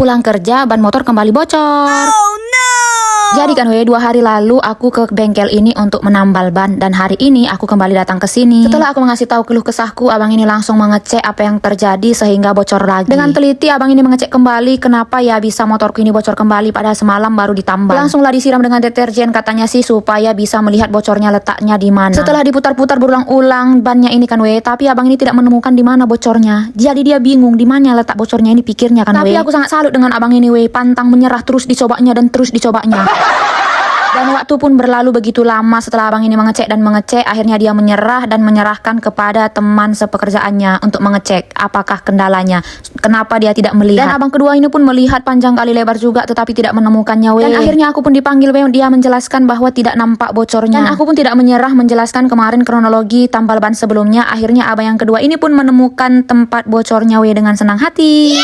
Pulang kerja, ban motor kembali bocor. Oh no! Jadi kan 2 hari lalu aku ke bengkel ini untuk menambal ban, dan hari ini aku kembali datang ke sini. Setelah aku mengasih tahu keluh kesahku, abang ini langsung mengecek apa yang terjadi sehingga bocor lagi. Dengan teliti abang ini mengecek kembali kenapa ya bisa motorku ini bocor kembali padahal semalam baru ditambal. Langsunglah disiram dengan deterjen, katanya sih supaya bisa melihat bocornya letaknya di mana. Setelah diputar-putar berulang-ulang bannya ini kan tapi abang ini tidak menemukan di mana bocornya. Jadi dia bingung di mana letak bocornya ini, pikirnya kan. Tapi aku sangat salut dengan abang ini pantang menyerah, terus dicobanya dan terus dicobanya. Dan waktu pun berlalu begitu lama setelah abang ini mengecek dan mengecek, akhirnya dia menyerah dan menyerahkan kepada teman sepekerjaannya untuk mengecek apakah kendalanya, kenapa dia tidak melihat. Dan abang kedua ini pun melihat panjang kali lebar juga tetapi tidak menemukannya. Dan akhirnya aku pun dipanggil, dia menjelaskan bahwa tidak nampak bocornya. Dan aku pun tidak menyerah menjelaskan kemarin kronologi tambal ban sebelumnya. Akhirnya abang yang kedua ini pun menemukan tempat bocornya dengan senang hati.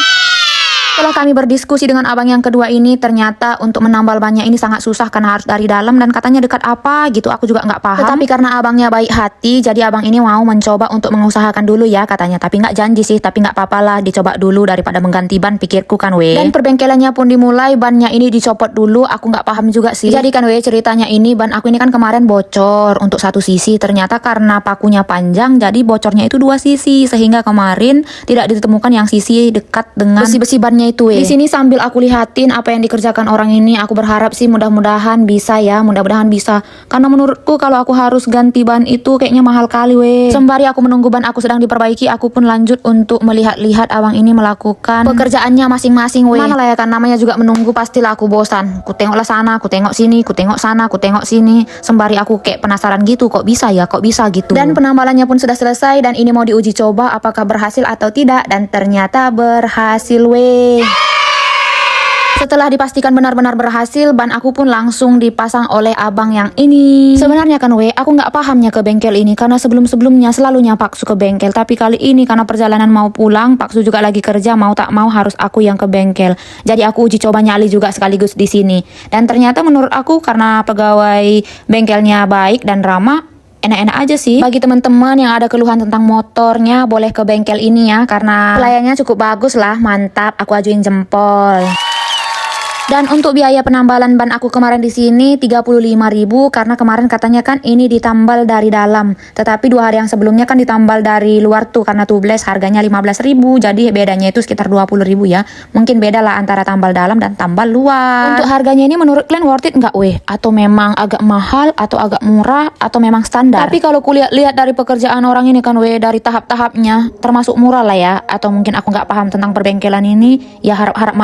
Setelah kami berdiskusi dengan abang yang kedua ini, ternyata untuk menambal bannya ini sangat susah karena harus dari dalam dan katanya dekat apa gitu, aku juga nggak paham. Tetapi karena abangnya baik hati, jadi abang ini mau mencoba untuk mengusahakan dulu ya katanya. Tapi nggak janji sih, tapi nggak apa-apa lah, dicoba dulu daripada mengganti ban, pikirku kan Dan perbengkelannya pun dimulai, bannya ini dicopot dulu, aku nggak paham juga sih. Jadi kan ceritanya ini, ban aku ini kan kemarin bocor untuk satu sisi, ternyata karena pakunya panjang, jadi bocornya itu 2 sisi, sehingga kemarin tidak ditemukan yang sisi dekat dengan besi-besi bannya itu. Di sini sambil aku lihatin apa yang dikerjakan orang ini, aku berharap sih mudah-mudahan bisa ya, mudah-mudahan bisa. Karena menurutku kalau aku harus ganti ban itu kayaknya mahal kali Sembari aku menunggu ban aku sedang diperbaiki, aku pun lanjut untuk melihat-lihat abang ini melakukan pekerjaannya masing-masing Mana lah ya kan, namanya juga menunggu, pastilah aku bosan. Ku tengoklah sana, ku tengok sini, ku tengok sana, ku tengok sini. Sembari aku kayak penasaran gitu, kok bisa gitu. Dan penambalannya pun sudah selesai dan ini mau diuji coba apakah berhasil atau tidak, dan ternyata berhasil Setelah dipastikan benar-benar berhasil, ban aku pun langsung dipasang oleh abang yang ini. Sebenarnya kan aku nggak pahamnya ke bengkel ini karena sebelum-sebelumnya selalunya Paksu ke bengkel, tapi kali ini karena perjalanan mau pulang, Paksu juga lagi kerja, mau tak mau harus aku yang ke bengkel. Jadi aku uji coba nyali juga sekaligus di sini. Dan ternyata menurut aku karena pegawai bengkelnya baik dan ramah, enak-enak aja sih. Bagi teman-teman yang ada keluhan tentang motornya, boleh ke bengkel ini ya, karena pelayannya cukup bagus lah, mantap, aku ajuin jempol. Dan untuk biaya penambalan ban aku kemarin di sini 35.000 karena kemarin katanya kan ini ditambal dari dalam. Tetapi 2 hari yang sebelumnya kan ditambal dari luar tuh, karena tubles harganya 15.000. Jadi bedanya itu sekitar 20.000 ya. Mungkin beda lah antara tambal dalam dan tambal luar. Untuk harganya ini menurut kalian worth it nggak Atau memang agak mahal, atau agak murah, atau memang standar? Tapi kalau kulihat dari pekerjaan orang ini kan dari tahap-tahapnya termasuk murah lah ya. Atau mungkin aku nggak paham tentang perbengkelan ini, ya harap-harap